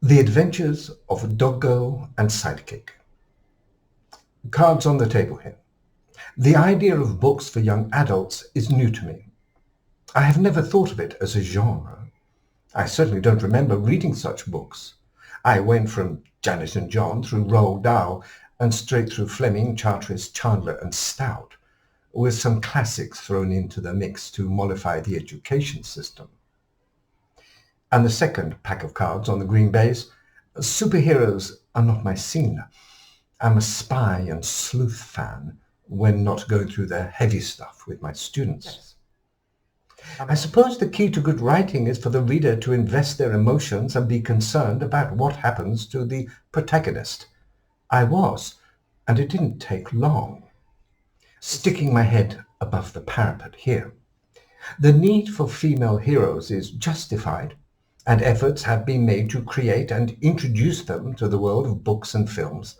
The Adventures of Dogg and Sidekick. Cards on the table here. The idea of books for young adults is new to me. I have never thought of it as a genre. I certainly don't remember reading such books. I went from Janet and John through Roald Dahl and straight through Fleming, Charteris, Chandler and Stout, with some classics thrown into the mix to mollify the education system. And the second pack of cards on the green baize, superheroes are not my scene. I'm a spy and sleuth fan when not going through the heavy stuff with my students. I suppose the key to good writing is for the reader to invest their emotions and be concerned about what happens to the protagonist. I was, and it didn't take long. Sticking my head above the parapet here. The need for female heroes is justified, and efforts have been made to create and introduce them to the world of books and films.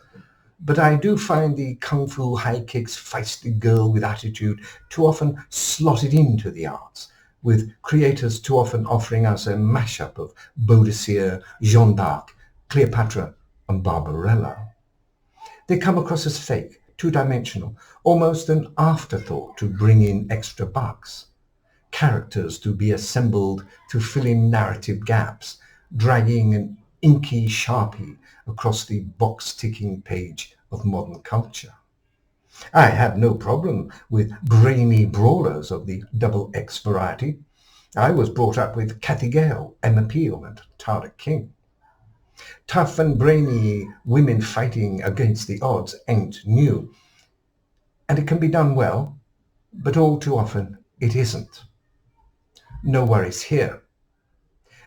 But I do find the kung fu high kicks feisty girl with attitude too often slotted into the arts, with creators too often offering us a mashup of Baudelaire, Jeanne d'Arc, Cleopatra and Barbarella. They come across as fake, two-dimensional, almost an afterthought to bring in extra bucks. Characters to be assembled to fill in narrative gaps, dragging an inky Sharpie across the box-ticking page of modern culture. I have no problem with brainy brawlers of the double X variety. I was brought up with Cathy Gale, Emma Peel and Tara King. Tough and brainy women fighting against the odds ain't new, and it can be done well, but all too often it isn't. No worries here.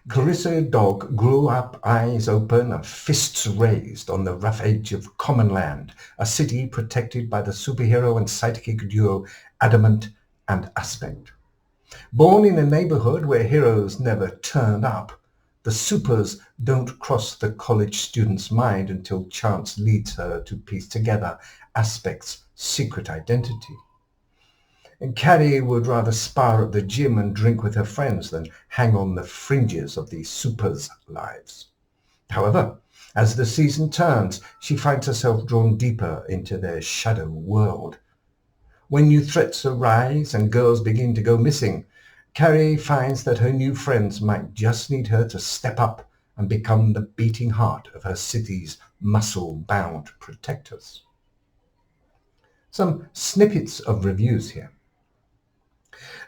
Kristi Dogg grew up eyes open and fists raised on the rough edge of common land, a city protected by the superhero and sidekick duo Adamant and Aspect. Born in a neighborhood where heroes never turned up, the supers don't cross the college student's mind until chance leads her to piece together Aspect's secret identity. And Carrie would rather spar at the gym and drink with her friends than hang on the fringes of the supers' lives. However, as the season turns, she finds herself drawn deeper into their shadow world. When new threats arise and girls begin to go missing, Carrie finds that her new friends might just need her to step up and become the beating heart of her city's muscle-bound protectors. Some snippets of reviews here.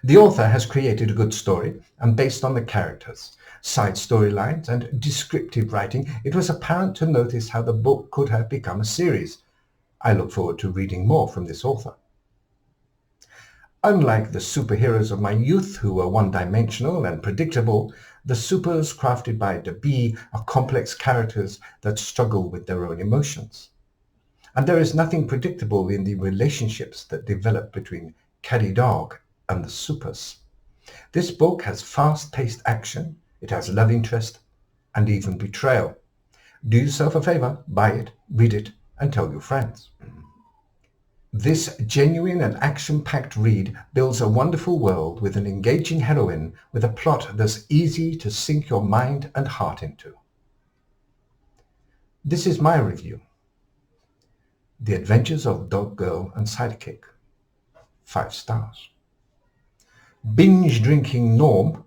The author has created a good story, and based on the characters, side storylines, and descriptive writing, it was apparent to notice how the book could have become a series. I look forward to reading more from this author. Unlike the superheroes of my youth who were one-dimensional and predictable, the supers crafted by deBie are complex characters that struggle with their own emotions. And there is nothing predictable in the relationships that develop between Carrie Dogg and the supers. This book has fast-paced action, it has love interest, and even betrayal. Do yourself a favor, buy it, read it, and tell your friends. This genuine and action-packed read builds a wonderful world with an engaging heroine with a plot that's easy to sink your mind and heart into. This is my review. The Adventures of Dogg and Sidekick. 5 stars. Binge-drinking Norm,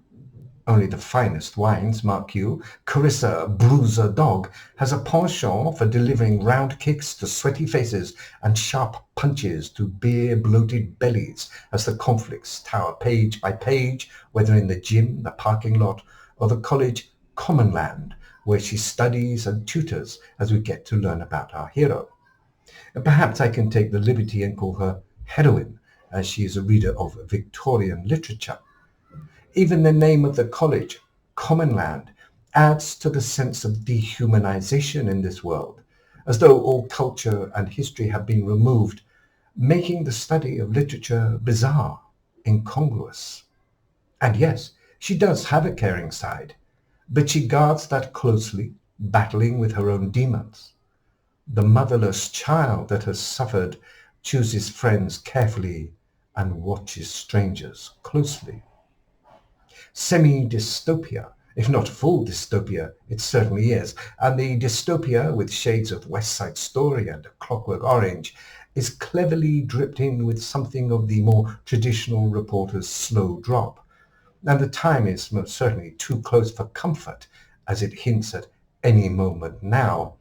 only the finest wines, mark you, Carissa Bruiser Dogg, has a penchant for delivering round kicks to sweaty faces and sharp punches to beer-bloated bellies as the conflicts tower page by page, whether in the gym, the parking lot, or the college common land, where she studies and tutors as we get to learn about our hero. Perhaps I can take the liberty and call her heroine, as she is a reader of Victorian literature. Even the name of the college, Common Land, adds to the sense of dehumanization in this world, as though all culture and history have been removed, making the study of literature bizarre, incongruous. And yes, she does have a caring side, but she guards that closely, battling with her own demons. The motherless child that has suffered chooses friends carefully and watches strangers closely. Semi-dystopia If not full dystopia, it certainly is. And the dystopia, with shades of West Side Story and A Clockwork Orange, is cleverly dripped in with something of the more traditional reporter's slow drop. And the time is most certainly too close for comfort, as it hints at any moment now.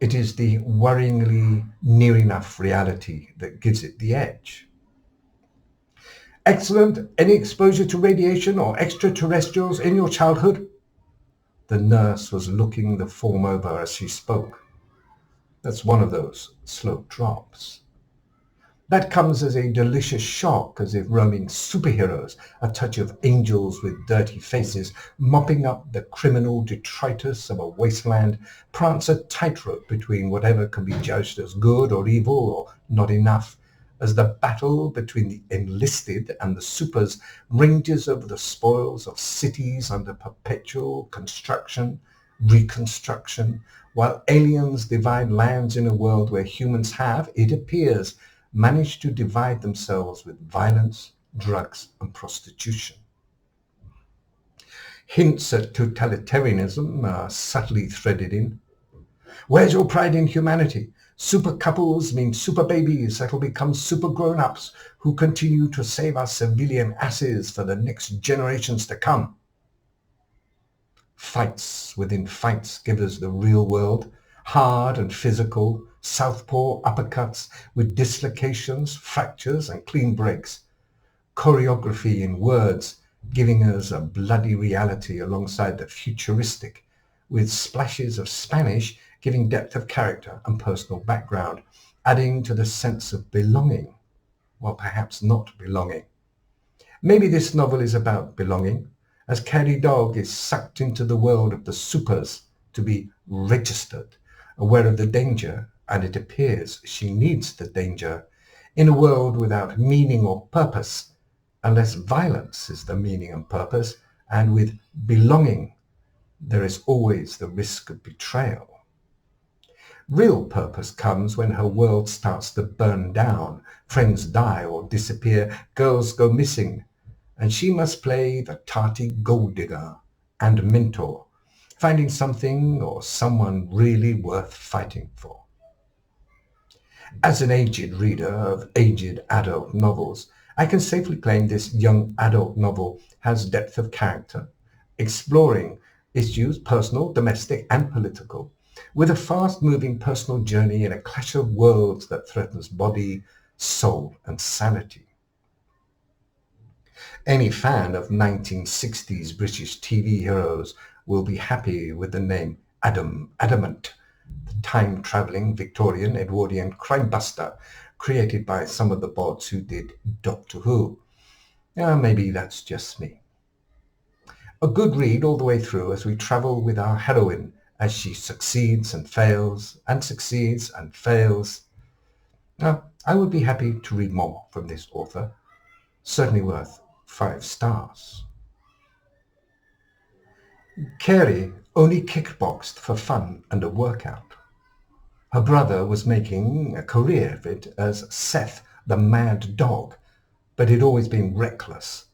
It is the worryingly near enough reality that gives it the edge. Excellent. Any exposure to radiation or extraterrestrials in your childhood? The nurse was looking the form over as she spoke. That's one of those slow drops. That comes as a delicious shock, as if roaming superheroes, a touch of angels with dirty faces, mopping up the criminal detritus of a wasteland, prance a tightrope between whatever can be judged as good or evil or not enough, as the battle between the enlisted and the supers ranges over the spoils of cities under perpetual construction, reconstruction, while aliens divide lands in a world where humans have, it appears, managed to divide themselves with violence, drugs, and prostitution. Hints at totalitarianism are subtly threaded in. Where's your pride in humanity? Super couples mean super babies that'll become super grown-ups who continue to save our civilian asses for the next generations to come. Fights within fights give us the real world, hard and physical, southpaw uppercuts with dislocations, fractures, and clean breaks. Choreography in words, giving us a bloody reality alongside the futuristic, with splashes of Spanish giving depth of character and personal background, adding to the sense of belonging, well, perhaps not belonging. Maybe this novel is about belonging, as Dogg is sucked into the world of the supers to be registered, aware of the danger, and it appears she needs the danger, in a world without meaning or purpose, unless violence is the meaning and purpose, and with belonging there is always the risk of betrayal. Real purpose comes when her world starts to burn down, friends die or disappear, girls go missing, and she must play the tarty gold digger and mentor, finding something or someone really worth fighting for. As an aged reader of aged adult novels, I can safely claim this young adult novel has depth of character, exploring issues personal, domestic, and political, with a fast-moving personal journey in a clash of worlds that threatens body, soul, and sanity. Any fan of 1960s British TV heroes will be happy with the name Adamant, the time-travelling Victorian Edwardian crime buster created by some of the bods who did Doctor Who. Maybe that's just me. A good read all the way through as we travel with our heroine as she succeeds and fails and succeeds and fails. I would be happy to read more from this author. Certainly worth 5 stars. Carrie only kickboxed for fun and a workout. Her brother was making a career of it as Seth the Mad Dog, but he'd always been reckless.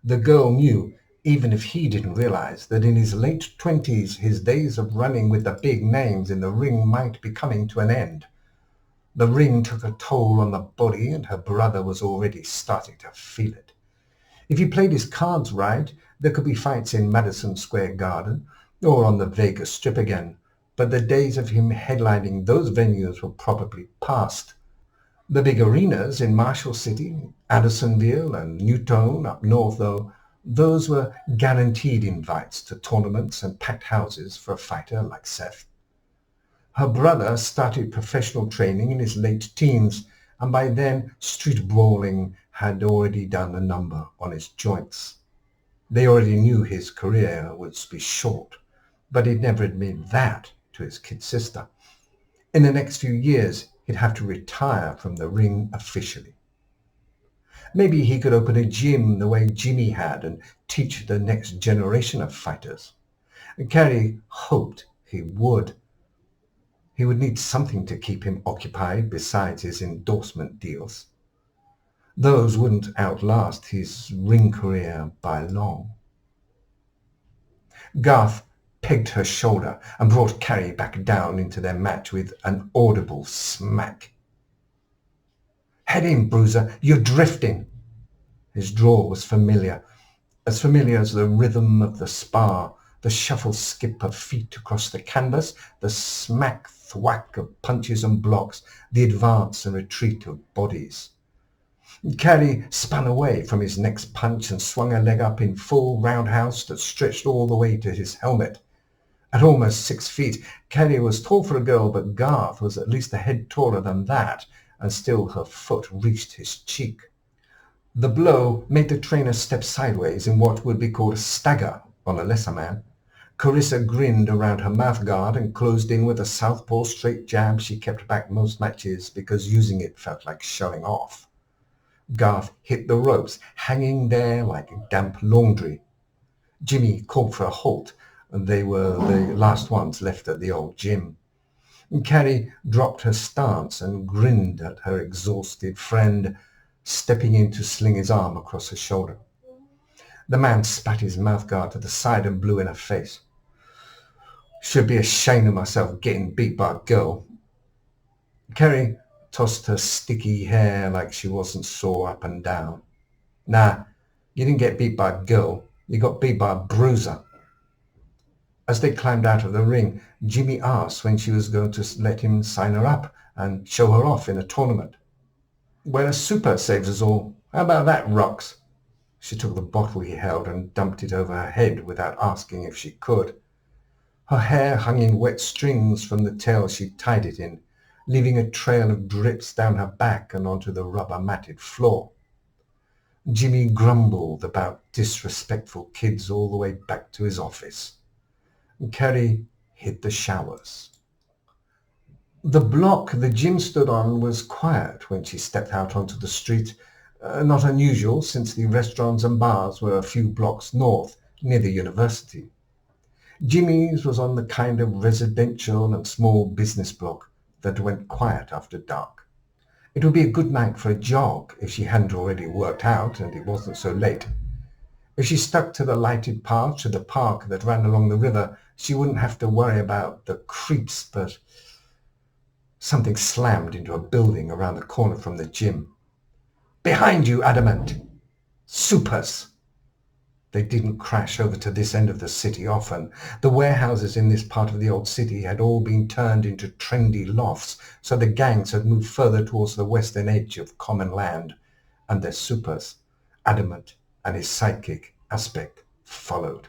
The girl knew, even if he didn't realize, that in his late 20s his days of running with the big names in the ring might be coming to an end. The ring took a toll on the body, and her brother was already starting to feel it. If he played his cards right, there could be fights in Madison Square Garden or on the Vegas Strip again, but the days of him headlining those venues were probably past. The big arenas in Marshall City, Addisonville, and Newton up north, though, those were guaranteed invites to tournaments and packed houses for a fighter like Seth. Her brother started professional training in his late teens, and by then street brawling had already done a number on his joints. They already knew his career would be short, but he'd never admit that to his kid sister. In the next few years, he'd have to retire from the ring officially. Maybe he could open a gym the way Jimmy had and teach the next generation of fighters. Carrie hoped he would. He would need something to keep him occupied besides his endorsement deals. Those wouldn't outlast his ring career by long. Garth pegged her shoulder and brought Carrie back down into their match with an audible smack. "Head in, Bruiser, you're drifting." His drawl was familiar as the rhythm of the spar, the shuffle-skip of feet across the canvas, the smack-thwack of punches and blocks, the advance and retreat of bodies. Carrie spun away from his next punch and swung her leg up in full roundhouse that stretched all the way to his helmet. At almost 6 feet, Carrie was tall for a girl, but Garth was at least a head taller than that, and still her foot reached his cheek. The blow made the trainer step sideways in what would be called a stagger on a lesser man. Carissa grinned around her mouthguard and closed in with a southpaw straight jab she kept back most matches because using it felt like showing off. Garth hit the ropes, hanging there like damp laundry. Jimmy called for a halt, and they were the last ones left at the old gym. Carrie dropped her stance and grinned at her exhausted friend, stepping in to sling his arm across her shoulder. The man spat his mouthguard to the side and blew in her face. "Should be ashamed of myself getting beat by a girl." Carrie tossed her sticky hair like she wasn't sore up and down. "Nah, you didn't get beat by a girl. You got beat by a bruiser." As they climbed out of the ring, Jimmy asked when she was going to let him sign her up and show her off in a tournament. "When a super saves us all. How about that, Rox?" She took the bottle he held and dumped it over her head without asking if she could. Her hair hung in wet strings from the tail she tied it in, leaving a trail of drips down her back and onto the rubber-matted floor. Jimmy grumbled about disrespectful kids all the way back to his office. Carrie hit the showers. The block the gym stood on was quiet when she stepped out onto the street, not unusual since the restaurants and bars were a few blocks north, near the university. Jimmy's was on the kind of residential and small business block that went quiet after dark. It would be a good night for a jog if she hadn't already worked out and it wasn't so late. If she stuck to the lighted path to the park that ran along the river, she wouldn't have to worry about the creeps, but something slammed into a building around the corner from the gym. "Behind you, Adamant!" Supers! They didn't crash over to this end of the city often. The warehouses in this part of the old city had all been turned into trendy lofts, so the gangs had moved further towards the western edge of common land, and their supers, Adamant and his sidekick, Aspect, followed.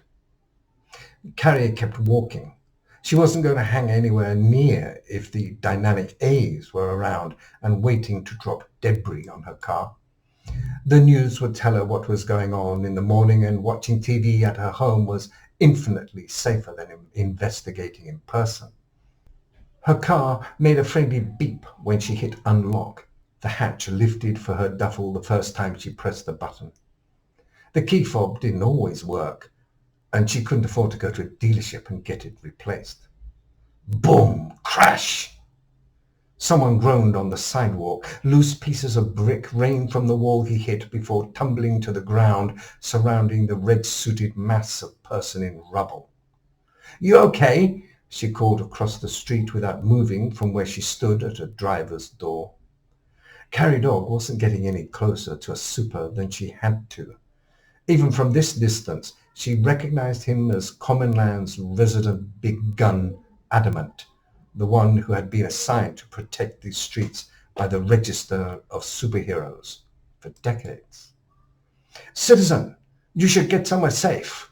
Carrie kept walking. She wasn't going to hang anywhere near if the dynamic A's were around and waiting to drop debris on her car. The news would tell her what was going on in the morning, and watching TV at her home was infinitely safer than investigating in person. Her car made a friendly beep when she hit unlock. The hatch lifted for her duffel the first time she pressed the button. The key fob didn't always work, and she couldn't afford to go to a dealership and get it replaced. Boom! Crash! Someone groaned on the sidewalk. Loose pieces of brick rained from the wall he hit before tumbling to the ground, surrounding the red-suited mass of person in rubble. "You okay?" she called across the street without moving from where she stood at a driver's door. Carrie Dogg wasn't getting any closer to a super than she had to. Even from this distance, she recognized him as Commonland's resident big gun, Adamant, the one who had been assigned to protect these streets by the Register of Superheroes for decades. "Citizen, you should get somewhere safe."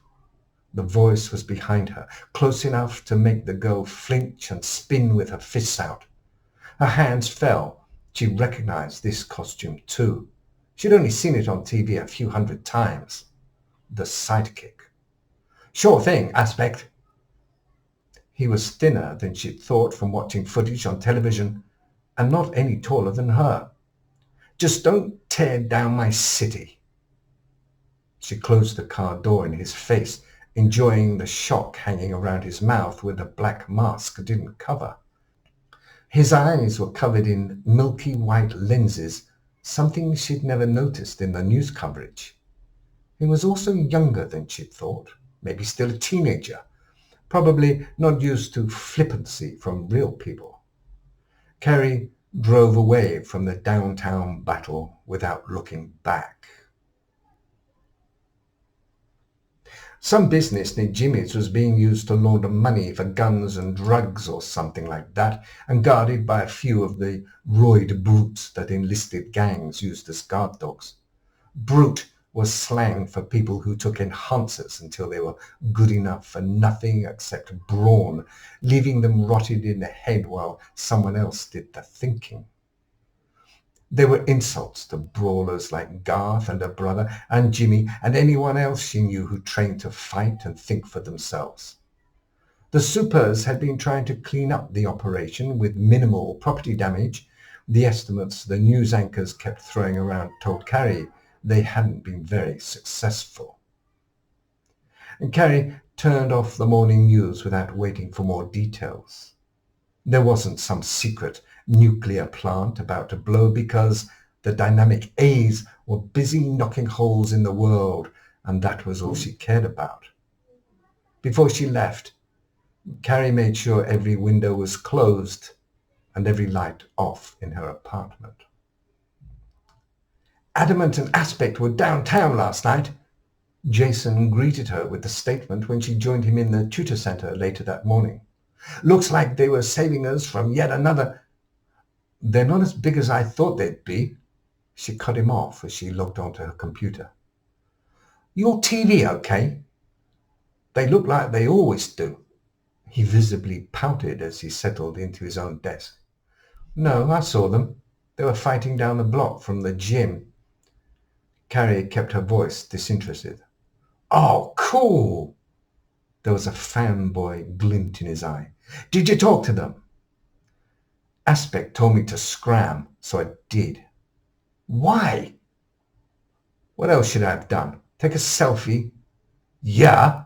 The voice was behind her, close enough to make the girl flinch and spin with her fists out. Her hands fell. She recognized this costume too. She'd only seen it on TV a few hundred times. The Sidekick. "Sure thing, Aspect." He was thinner than she'd thought from watching footage on television, and not any taller than her. "Just don't tear down my city." She closed the car door in his face, enjoying the shock hanging around his mouth where the black mask didn't cover. His eyes were covered in milky white lenses, something she'd never noticed in the news coverage. He was also younger than she'd thought. maybe still a teenager, probably not used to flippancy from real people. Carrie drove away from the downtown battle without looking back. Some business near Jimmy's was being used to launder money for guns and drugs or something like that, and guarded by a few of the roid brutes that enlisted gangs used as guard dogs. Brute was slang for people who took enhancers until they were good enough for nothing except brawn, leaving them rotted in the head while someone else did the thinking. They were insults to brawlers like Garth and her brother and Jimmy and anyone else she knew who trained to fight and think for themselves. The supers had been trying to clean up the operation with minimal property damage. The estimates the news anchors kept throwing around told Carrie they hadn't been very successful. And Carrie turned off the morning news without waiting for more details. There wasn't some secret nuclear plant about to blow because the dynamic A's were busy knocking holes in the world, and that was all she cared about. Before she left, Carrie made sure every window was closed and every light off in her apartment. Adamant and Aspect were downtown last night. Jason greeted her with the statement when she joined him in the tutor center later that morning. Looks like they were saving us from yet another... They're not as big as I thought they'd be. She cut him off as she logged onto her computer. Your TV okay? They look like they always do. He visibly pouted as he settled into his own desk. No, I saw them. They were fighting down the block from the gym. Carrie kept her voice disinterested. Oh, cool! There was a fanboy glint in his eye. Did you talk to them? Aspect told me to scram, so I did. Why? What else should I have done? Take a selfie? Yeah.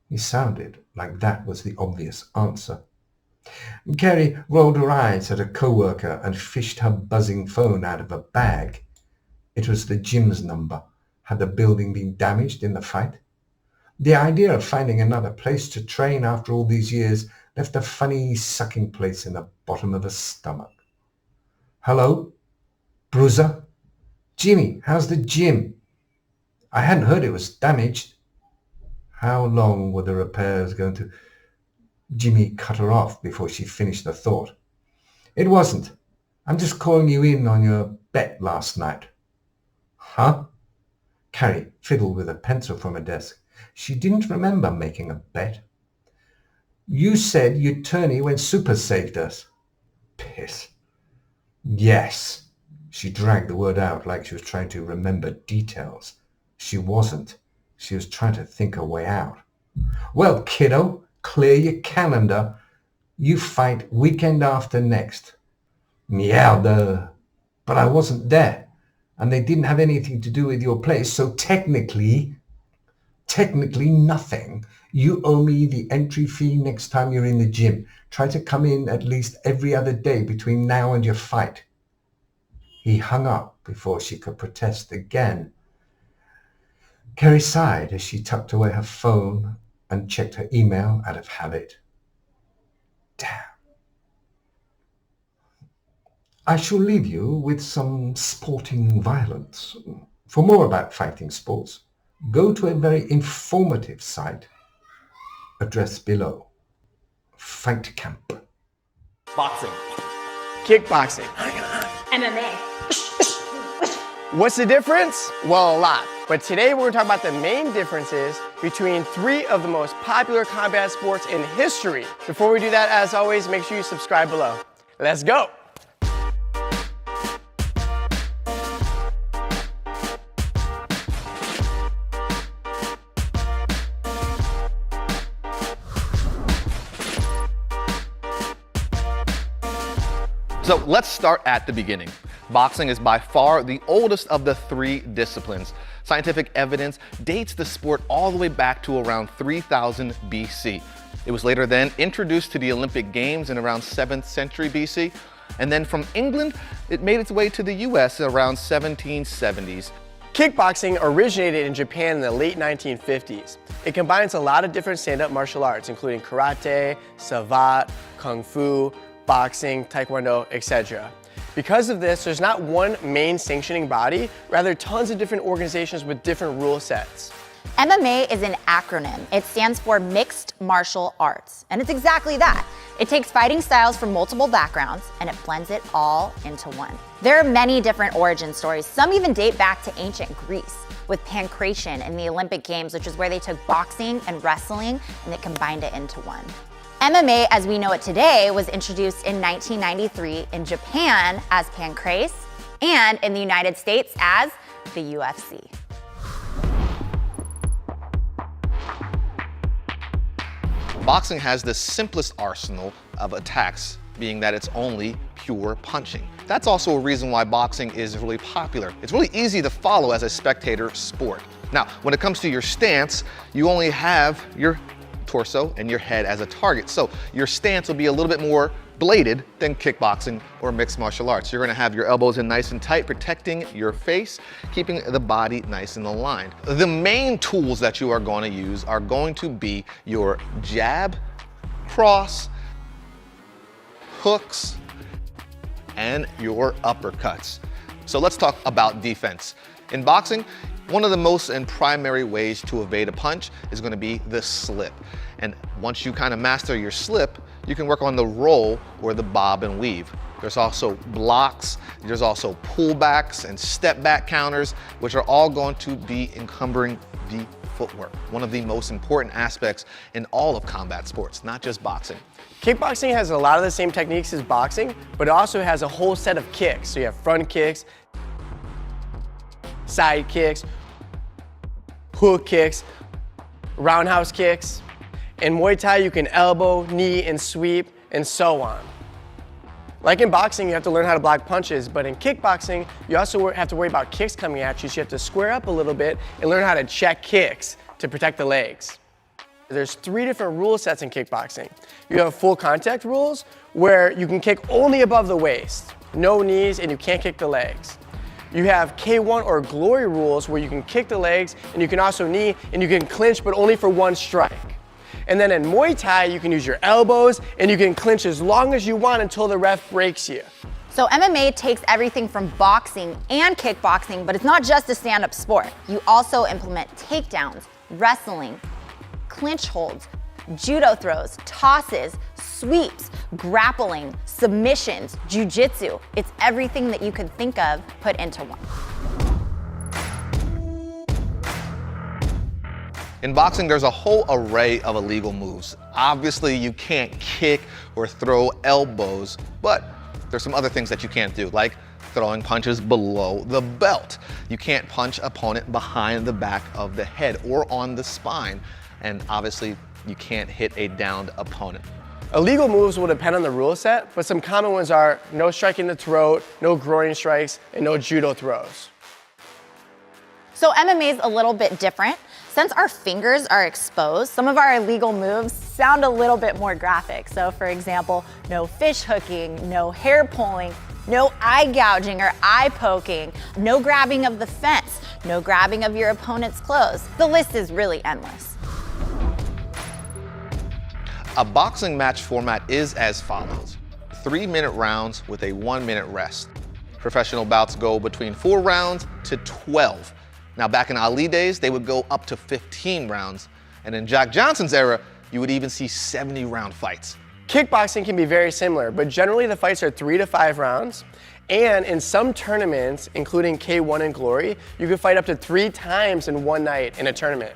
He sounded like that was the obvious answer. Carrie rolled her eyes at a co-worker and fished her buzzing phone out of a bag. It was the gym's number. Had the building been damaged in the fight? The idea of finding another place to train after all these years left a funny sucking place in the bottom of her stomach. Hello? Bruiser? Jimmy, how's the gym? I hadn't heard it was damaged. How long were the repairs going to... Jimmy cut her off before she finished the thought. It wasn't. I'm just calling you in on your bet last night. Huh? Carrie fiddled with a pencil from her desk. She didn't remember making a bet. You said you'd turn me when Super saved us. Piss. Yes. She dragged the word out like she was trying to remember details. She wasn't. She was trying to think her way out. Well, kiddo, clear your calendar. You fight weekend after next. Mierda. But I wasn't there, and they didn't have anything to do with your place, so technically nothing. You owe me the entry fee next time you're in the gym. Try to come in at least every other day between now and your fight. He hung up before she could protest again. Carrie sighed as she tucked away her phone and checked her email out of habit. Damn. I shall leave you with some sporting violence. For more about fighting sports, go to a very informative site, address below. Fight Camp. Boxing. Kickboxing. MMA. What's the difference? Well, a lot. But today we're going to talk about the main differences between 3 of the most popular combat sports in history. Before we do that, as always, make sure you subscribe below. Let's go. So let's start at the beginning. Boxing is by far the oldest of the 3 disciplines. Scientific evidence dates the sport all the way back to around 3000 BC. It was later then introduced to the Olympic Games in around 7th century BC. And then from England, it made its way to the US around 1770s. Kickboxing originated in Japan in the late 1950s. It combines a lot of different stand-up martial arts, including karate, savate, kung fu, boxing, taekwondo, etc. Because of this, there's not one main sanctioning body, rather tons of different organizations with different rule sets. MMA is an acronym. It stands for Mixed Martial Arts, and it's exactly that. It takes fighting styles from multiple backgrounds and it blends it all into one. There are many different origin stories. Some even date back to ancient Greece, with pancration in the Olympic Games, which is where they took boxing and wrestling and they combined it into one. MMA, as we know it today, was introduced in 1993 in Japan as pancrase and in the United States as the UFC. Boxing has the simplest arsenal of attacks, being that it's only pure punching. That's also a reason why boxing is really popular. It's really easy to follow as a spectator sport. Now, when it comes to your stance, you only have your torso and your head as a target. So your stance will be a little bit more bladed than kickboxing or mixed martial arts. You're gonna have your elbows in nice and tight, protecting your face, keeping the body nice and aligned. The main tools that you are gonna use are going to be your jab, cross, hooks, and your uppercuts. So let's talk about defense. In boxing, one of the most and primary ways to evade a punch is going to be the slip. And once you kind of master your slip, you can work on the roll or the bob and weave. There's also blocks, there's also pullbacks and step back counters, which are all going to be encumbering the footwork. One of the most important aspects in all of combat sports, not just boxing. Kickboxing has a lot of the same techniques as boxing, but it also has a whole set of kicks. So you have front kicks, side kicks, hook kicks, roundhouse kicks. In Muay Thai, you can elbow, knee, and sweep, and so on. Like in boxing, you have to learn how to block punches, but in kickboxing, you also have to worry about kicks coming at you, so you have to square up a little bit and learn how to check kicks to protect the legs. There's 3 different rule sets in kickboxing. You have full contact rules, where you can kick only above the waist, no knees, and you can't kick the legs. You have K1 or glory rules, where you can kick the legs, and you can also knee, and you can clinch, but only for 1 strike. And then in Muay Thai, you can use your elbows, and you can clinch as long as you want until the ref breaks you. So MMA takes everything from boxing and kickboxing, but it's not just a stand-up sport. You also implement takedowns, wrestling, clinch holds, judo throws, tosses, sweeps, grappling, submissions, jiu-jitsu. It's everything that you could think of put into one. In boxing, there's a whole array of illegal moves. Obviously, you can't kick or throw elbows, but there's some other things that you can't do, like throwing punches below the belt. You can't punch opponent behind the back of the head or on the spine. And obviously, you can't hit a downed opponent. Illegal moves will depend on the rule set, but some common ones are no striking the throat, no groin strikes, and no judo throws. So MMA is a little bit different. Since our fingers are exposed, some of our illegal moves sound a little bit more graphic. So for example, no fish hooking, no hair pulling, no eye gouging or eye poking, no grabbing of the fence, no grabbing of your opponent's clothes. The list is really endless. A boxing match format is as follows: 3-minute rounds with a 1-minute rest. Professional bouts go between 4 rounds to 12. Now, back in Ali days, they would go up to 15 rounds. And in Jack Johnson's era, you would even see 70-round fights. Kickboxing can be very similar, but generally the fights are 3 to 5 rounds. And in some tournaments, including K1 and Glory, you can fight up to 3 times in one night in a tournament.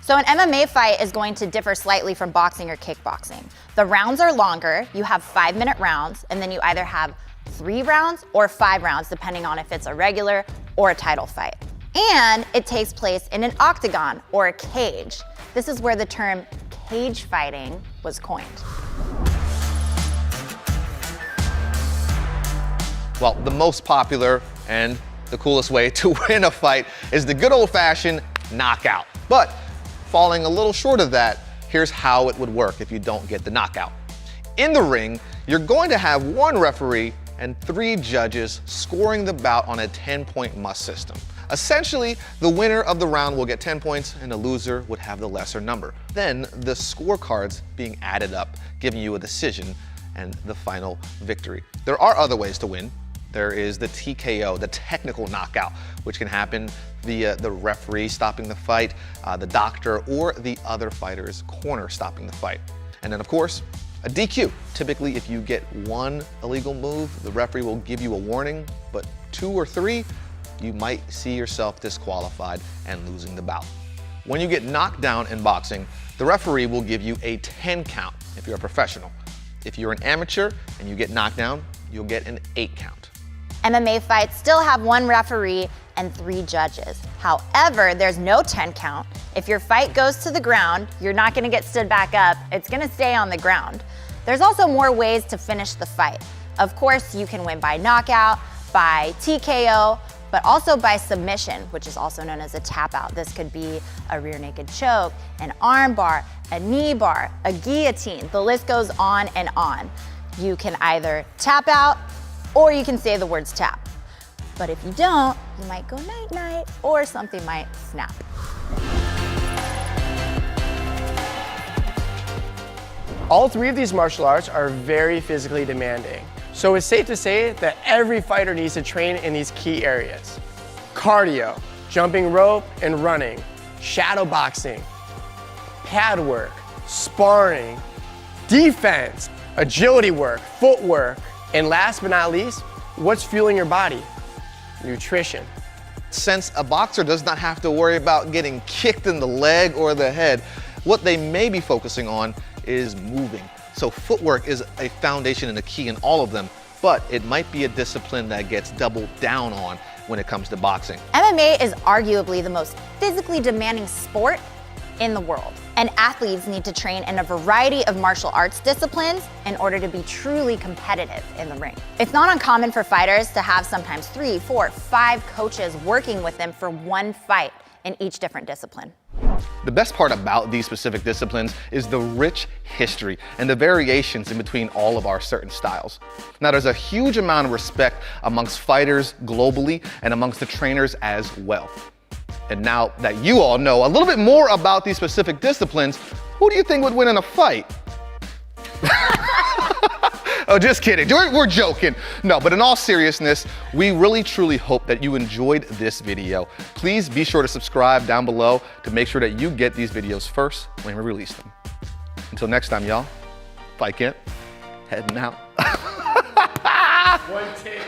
So an MMA fight is going to differ slightly from boxing or kickboxing. The rounds are longer, you have 5-minute rounds, and then you either have 3 rounds or 5 rounds, depending on if it's a regular or a title fight. And it takes place in an octagon or a cage. This is where the term cage fighting was coined. Well, the most popular and the coolest way to win a fight is the good old-fashioned knockout. But falling a little short of that, here's how it would work if you don't get the knockout. In the ring, you're going to have 1 referee and 3 judges scoring the bout on a 10-point must system. Essentially, the winner of the round will get 10 points and the loser would have the lesser number. Then the scorecards being added up, giving you a decision and the final victory. There are other ways to win. There is the TKO, the technical knockout, which can happen via the referee stopping the fight, the doctor, or the other fighter's corner stopping the fight. And then of course, a DQ. Typically, if you get one illegal move, the referee will give you a warning, but 2 or 3, you might see yourself disqualified and losing the bout. When you get knocked down in boxing, the referee will give you a 10 count if you're a professional. If you're an amateur and you get knocked down, you'll get an 8 count. MMA fights still have 1 referee and 3 judges. However, there's no 10 count. If your fight goes to the ground, you're not gonna get stood back up, it's gonna stay on the ground. There's also more ways to finish the fight. Of course, you can win by knockout, by TKO, but also by submission, which is also known as a tap out. This could be a rear naked choke, an arm bar, a knee bar, a guillotine. The list goes on and on. You can either tap out or you can say the words tap. But if you don't, you might go night night or something might snap. All 3 of these martial arts are very physically demanding. So it's safe to say that every fighter needs to train in these key areas. Cardio, jumping rope and running, shadow boxing, pad work, sparring, defense, agility work, footwork, and last but not least, what's fueling your body? Nutrition. Since a boxer does not have to worry about getting kicked in the leg or the head, what they may be focusing on is moving. So footwork is a foundation and a key in all of them, but it might be a discipline that gets doubled down on when it comes to boxing. MMA is arguably the most physically demanding sport in the world, and athletes need to train in a variety of martial arts disciplines in order to be truly competitive in the ring. It's not uncommon for fighters to have sometimes 3, 4, 5 coaches working with them for one fight in each different discipline. The best part about these specific disciplines is the rich history and the variations in between all of our certain styles. Now, there's a huge amount of respect amongst fighters globally and amongst the trainers as well. And now that you all know a little bit more about these specific disciplines, who do you think would win in a fight? Oh, just kidding. We're joking. No, but in all seriousness, we really truly hope that you enjoyed this video. Please be sure to subscribe down below to make sure that you get these videos first when we release them. Until next time, y'all, fight camp, heading out. One take.